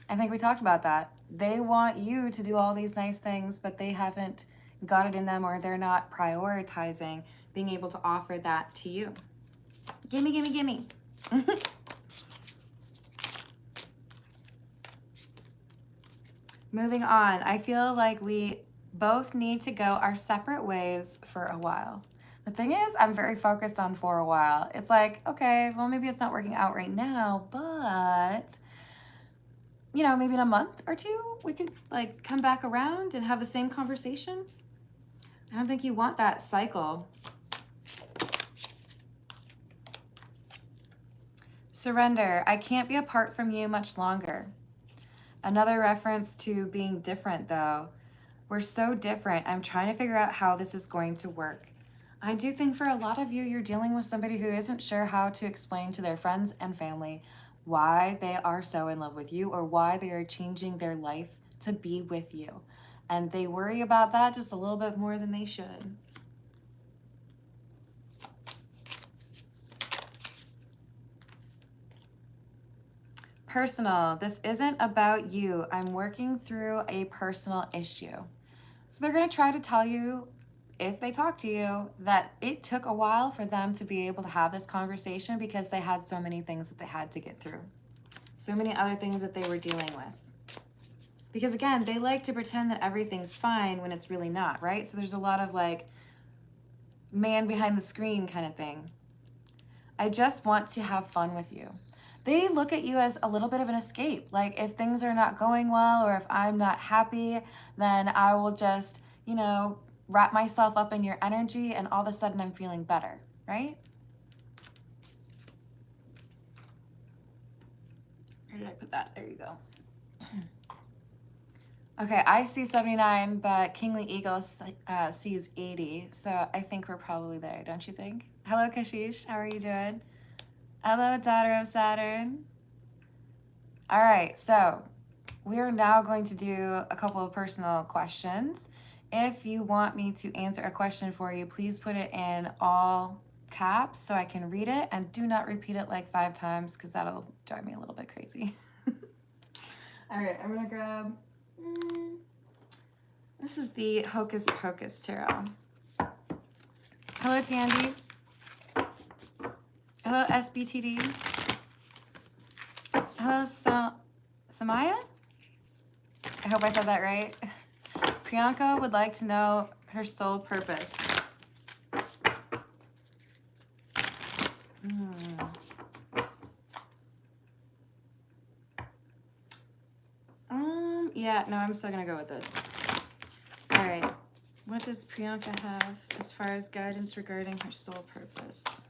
I think we talked about that. They want you to do all these nice things, but they haven't got it in them, or they're not prioritizing being able to offer that to you. Gimme, gimme, gimme. Moving on. I feel like we both need to go our separate ways for a while. The thing is, I'm very focused on for a while. It's like, okay, well, maybe it's not working out right now, but you know, maybe in a month or two, we could like come back around and have the same conversation. I don't think you want that cycle. Surrender. I can't be apart from you much longer. Another reference to being different, though. We're so different. I'm trying to figure out how this is going to work. I do think for a lot of you, you're dealing with somebody who isn't sure how to explain to their friends and family why they are so in love with you or why they are changing their life to be with you. And they worry about that just a little bit more than they should. Personal. This isn't about you. I'm working through a personal issue. So they're going to try to tell you, if they talk to you, that it took a while for them to be able to have this conversation because they had so many things that they had to get through. So many other things that they were dealing with. Because again, they like to pretend that everything's fine when it's really not, right? So there's a lot of like man behind the screen kind of thing. I just want to have fun with you. They look at you as a little bit of an escape. Like if things are not going well or if I'm not happy, then I will just, you know, wrap myself up in your energy and all of a sudden I'm feeling better, right? Where did I put that? There you go. Okay, I see 79, but Kingly Eagle sees 80. So I think we're probably there, don't you think? Hello, Kashish. How are you doing? Hello, daughter of Saturn. All right, so we are now going to do a couple of personal questions. If you want me to answer a question for you, please put it in all caps so I can read it, and do not repeat it like 5 times because that'll drive me a little bit crazy. All right, I'm gonna grab, this is the Hocus Pocus Tarot. Hello, Tandy. Hello, SBTD. Hello, Samaya? I hope I said that right. Priyanka would like to know her soul purpose. Yeah, no, I'm still gonna go with this. All right, what does Priyanka have as far as guidance regarding her soul purpose?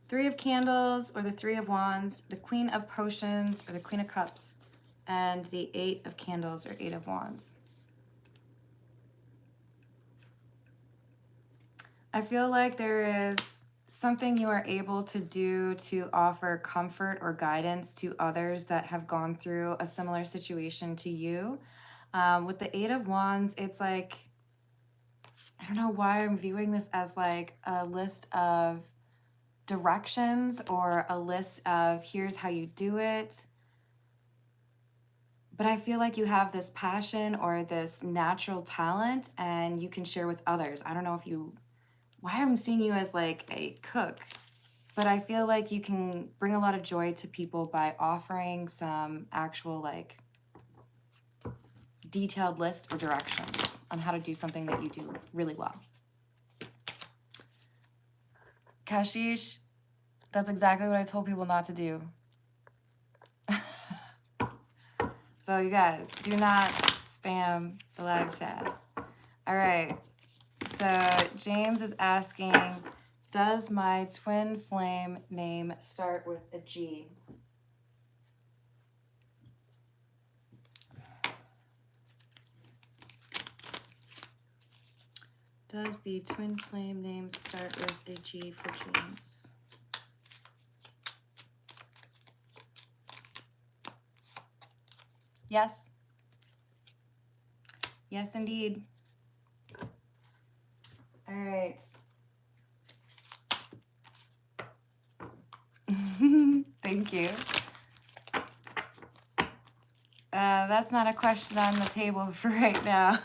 Three of Candles or the Three of Wands, the Queen of Potions or the Queen of Cups, and the Eight of Candles or Eight of Wands. I feel like there is something you are able to do to offer comfort or guidance to others that have gone through a similar situation to you. With the Eight of Wands, it's like, I don't know why I'm viewing this as like a list of directions or a list of here's how you do it. But I feel like you have this passion or this natural talent and you can share with others. I don't know if you, why I'm seeing you as like a cook, but I feel like you can bring a lot of joy to people by offering some actual like detailed list or directions on how to do something that you do really well. Kashish, that's exactly what I told people not to do. So you guys, do not spam the live chat. All right, so James is asking, does my twin flame name start with a G? Does the twin flame name start with a G for James? Yes. Yes, indeed. All right. Thank you. That's not a question on the table for right now.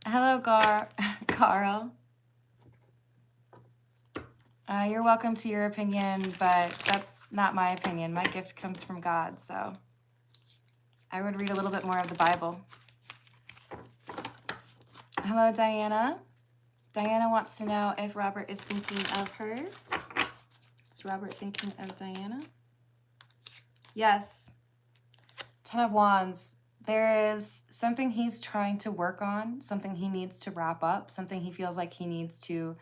Hello, Carl. You're welcome to your opinion, but that's not my opinion. My gift comes from God, so I would read a little bit more of the Bible. Hello, Diana. Diana wants to know if Robert is thinking of her. Is Robert thinking of Diana? Yes. Ten of Wands. There is something he's trying to work on, something he needs to wrap up, something he feels like he needs to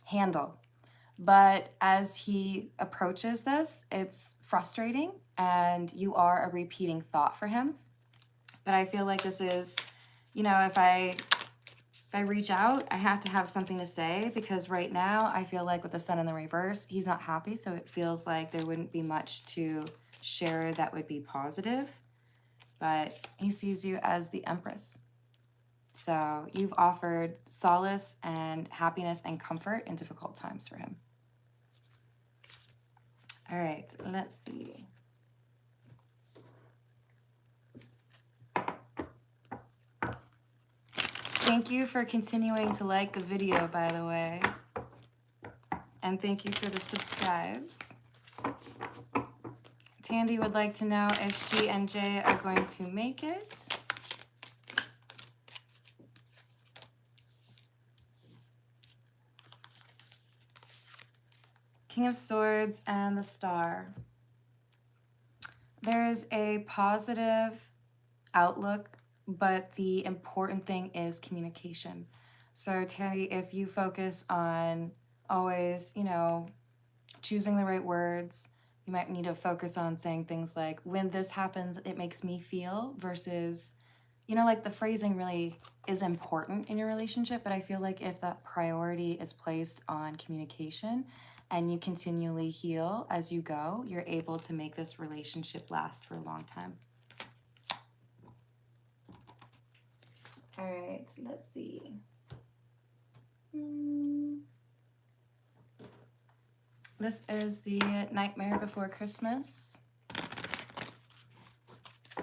handle. But as he approaches this, it's frustrating and you are a repeating thought for him. But I feel like this is, you know, if I reach out, I have to have something to say, because right now I feel like with the Sun in the reverse, he's not happy. So it feels like there wouldn't be much to share that would be positive, but he sees you as the Empress. So you've offered solace and happiness and comfort in difficult times for him. All right, let's see. Thank you for continuing to like the video, by the way. And thank you for the subscribes. Tandy would like to know if she and Jay are going to make it. King of Swords and the Star. There's a positive outlook, but the important thing is communication. So Tandy, if you focus on always, you know, choosing the right words, you might need to focus on saying things like, when this happens, it makes me feel, versus, you know, like the phrasing really is important in your relationship. But I feel like if that priority is placed on communication and you continually heal as you go, you're able to make this relationship last for a long time. All right, let's see. This is the Nightmare Before Christmas.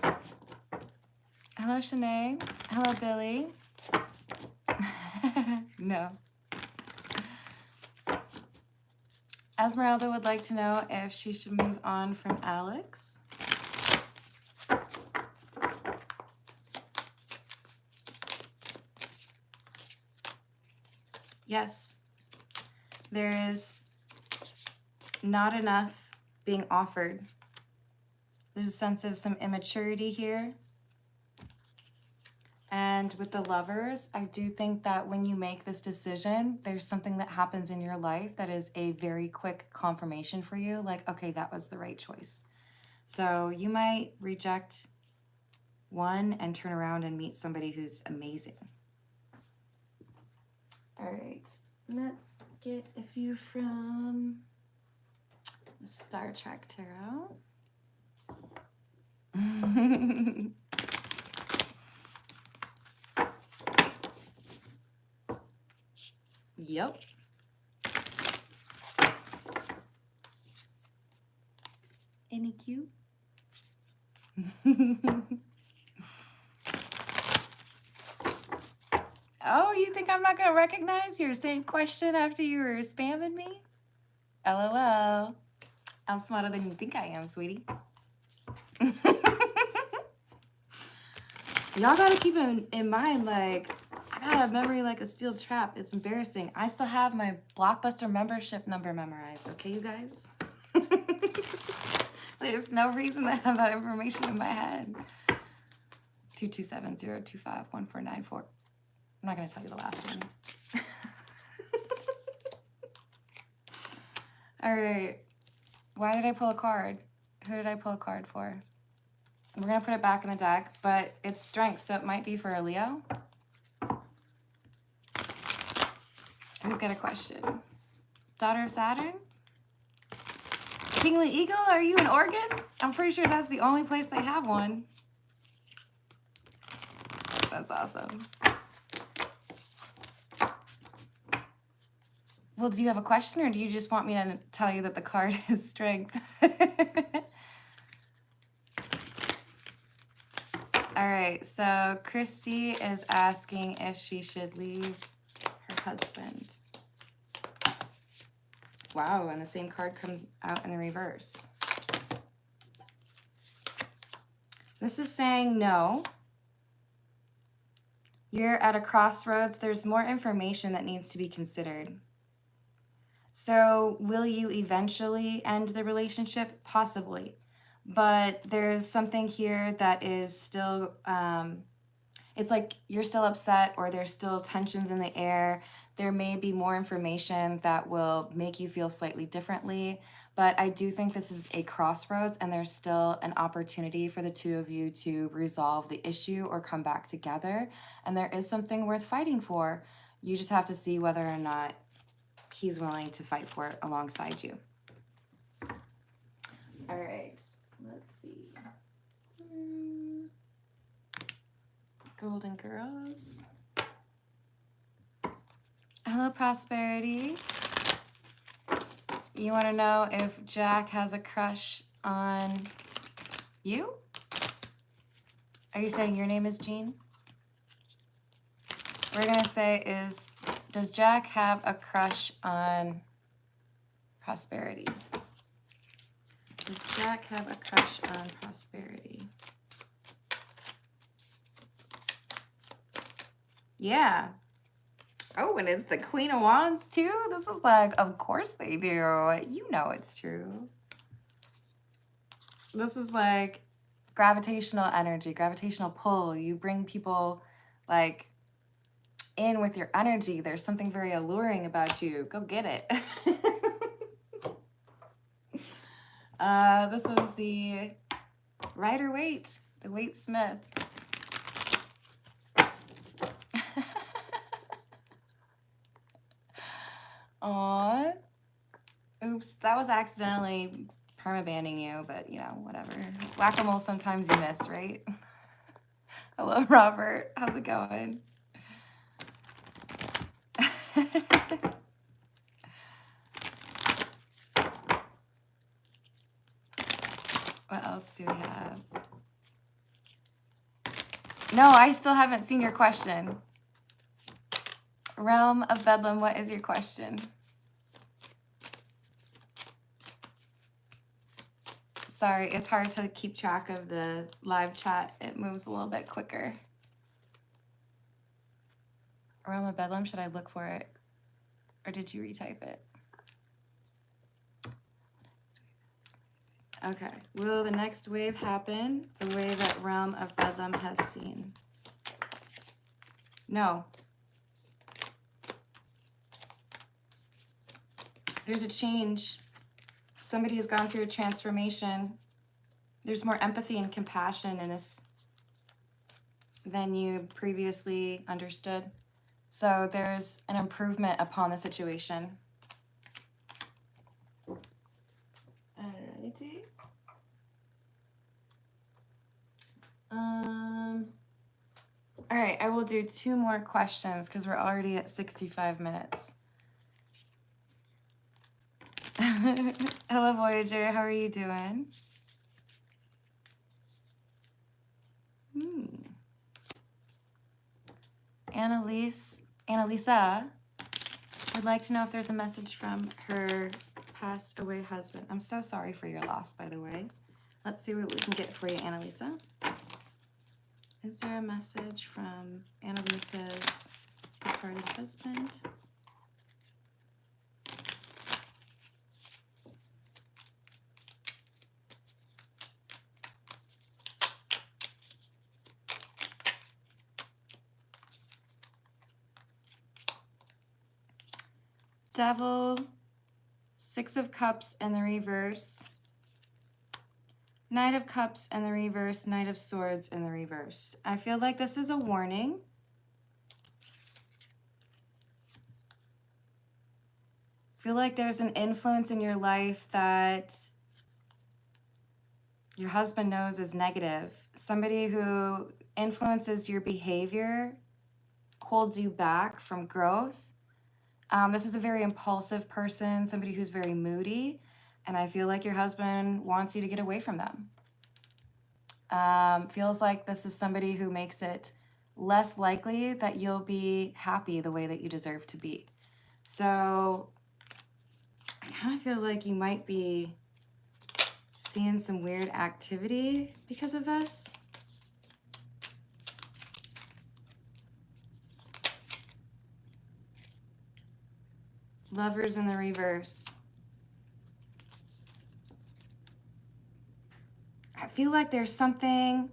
Hello, Shanae. Hello, Billy. No. Esmeralda would like to know if she should move on from Alex. Yes. There is not enough being offered. There's a sense of some immaturity here. And with the Lovers, I do think that when you make this decision, there's something that happens in your life that is a very quick confirmation for you, like, okay, that was the right choice. So you might reject one and turn around and meet somebody who's amazing. All right, let's get a few from the Star Trek Tarot. Yep. Any cute? Oh, you think I'm not going to recognize your same question after you were spamming me? LOL. I'm smarter than you think I am, sweetie. Y'all got to keep in mind, like, I got a memory like a steel trap. It's embarrassing. I still have my Blockbuster membership number memorized, okay, you guys? There's no reason to have that information in my head. 227-025-1494. I'm not going to tell you the last one. All right. Why did I pull a card? Who did I pull a card for? We're going to put it back in the deck, but it's strength, so it might be for a Leo. Who's got a question? Daughter of Saturn? Kingly Eagle, are you in Oregon? I'm pretty sure that's the only place they have one. That's awesome. Well, do you have a question, or do you just want me to tell you that the card is strength? All right, so Christy is asking if she should leave her husband. Wow, and the same card comes out in the reverse. This is saying no. You're at a crossroads. There's more information that needs to be considered. So will you eventually end the relationship? Possibly. But there's something here that is still, it's like you're still upset, or there's still tensions in the air. There may be more information that will make you feel slightly differently. But I do think this is a crossroads, and there's still an opportunity for the two of you to resolve the issue or come back together. And there is something worth fighting for. You just have to see whether or not he's willing to fight for it alongside you. All right, let's see. Golden Girls. Hello, Prosperity. You want to know if Jack has a crush on you? Are you saying your name is Jean? What we're going to say is, does Jack have a crush on Prosperity? Does Jack have a crush on Prosperity? Yeah. Oh, and it's the Queen of Wands too? This is like, of course they do. You know it's true. This is like gravitational energy, gravitational pull. You bring people like in with your energy. There's something very alluring about you. Go get it. This is the Rider-Waite, the Waite-Smith. Aw. Oops, that was accidentally permabanning you, but you know, whatever. Whack-a-mole, sometimes you miss, right? Hello, Robert. How's it going? What else do we have? No, I still haven't seen your question. Realm of Bedlam, what is your question? Sorry, it's hard to keep track of the live chat. It moves a little bit quicker. Realm of Bedlam, should I look for it? Or did you retype it? Okay, will the next wave happen the way that Realm of Bedlam has seen? No. There's a change. Somebody has gone through a transformation. There's more empathy and compassion in this than you previously understood. So there's an improvement upon the situation. Alrighty. All right, I will do 2 more questions because we're already at 65 minutes. Hello, Voyager. How are you doing? Annalisa would like to know if there's a message from her passed away husband. I'm so sorry for your loss, by the way. Let's see what we can get for you, Annalisa. Is there a message from Annalisa's departed husband? Devil, 6 of Cups in the reverse, Knight of Cups in the reverse, Knight of Swords in the reverse. I feel like this is a warning. I feel like there's an influence in your life that your husband knows is negative. Somebody who influences your behavior, holds you back from growth. This is a very impulsive person, somebody who's very moody, and I feel like your husband wants you to get away from them. Feels like this is somebody who makes it less likely that you'll be happy the way that you deserve to be. So I kind of feel like you might be seeing some weird activity because of this. Lovers in the reverse. I feel like there's something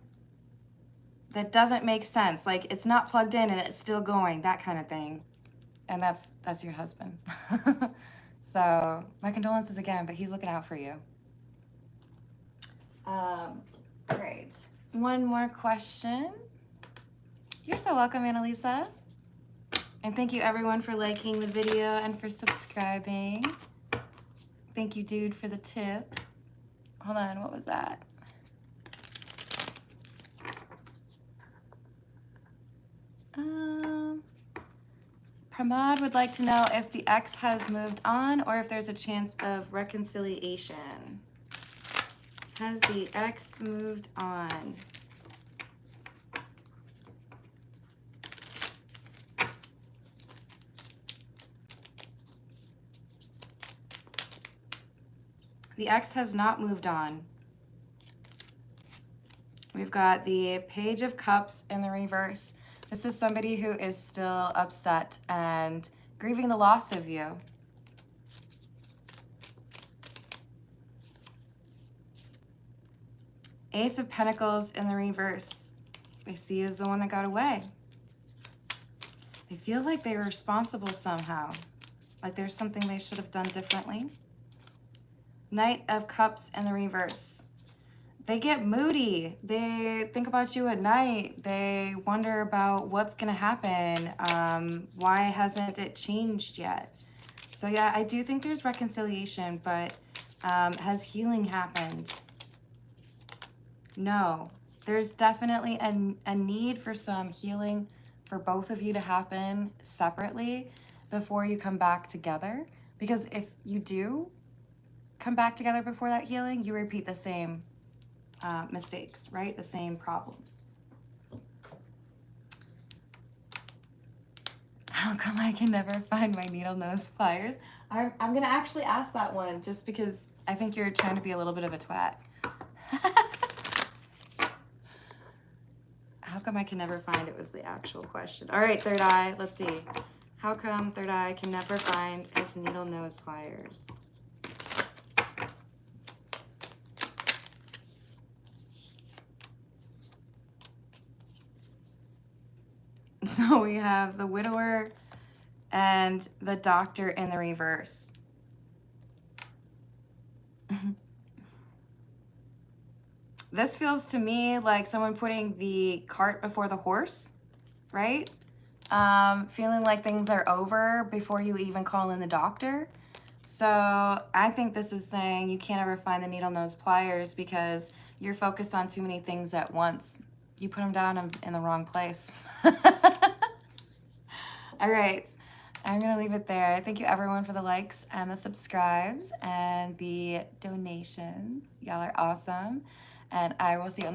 that doesn't make sense. Like it's not plugged in and it's still going, that kind of thing. And that's your husband. So my condolences again, but he's looking out for you. Great. One more question. You're so welcome, Annalisa. And thank you everyone for liking the video and for subscribing. Thank you, dude, for the tip. Hold on, what was that? Pramod would like to know if the ex has moved on or if there's a chance of reconciliation. Has the ex moved on? The ex has not moved on. We've got the Page of Cups in the reverse. This is somebody who is still upset and grieving the loss of you. Ace of Pentacles in the reverse. They see you as the one that got away. They feel like they were responsible somehow. Like there's something they should have done differently. Knight of Cups in the reverse. They get moody. They think about you at night. They wonder about what's going to happen. Why hasn't it changed yet? So yeah, I do think there's reconciliation, but has healing happened? No. There's definitely a need for some healing for both of you to happen separately before you come back together. Because if you do come back together before that healing, you repeat the same mistakes, right? The same problems. How come I can never find my needle nose pliers? I'm gonna actually ask that one just because I think you're trying to be a little bit of a twat. How come I can never find it was the actual question. All right, third eye, let's see. How come third eye can never find his needle nose pliers? So we have the widower and the doctor in the reverse. This feels to me like someone putting the cart before the horse, right? Feeling like things are over before you even call in the doctor. So I think this is saying you can't ever find the needle nose pliers because you're focused on too many things at once. You put them down in the wrong place. All right, I'm gonna leave it there. Thank you everyone for the likes and the subscribes and the donations. Y'all are awesome. And I will see you on the next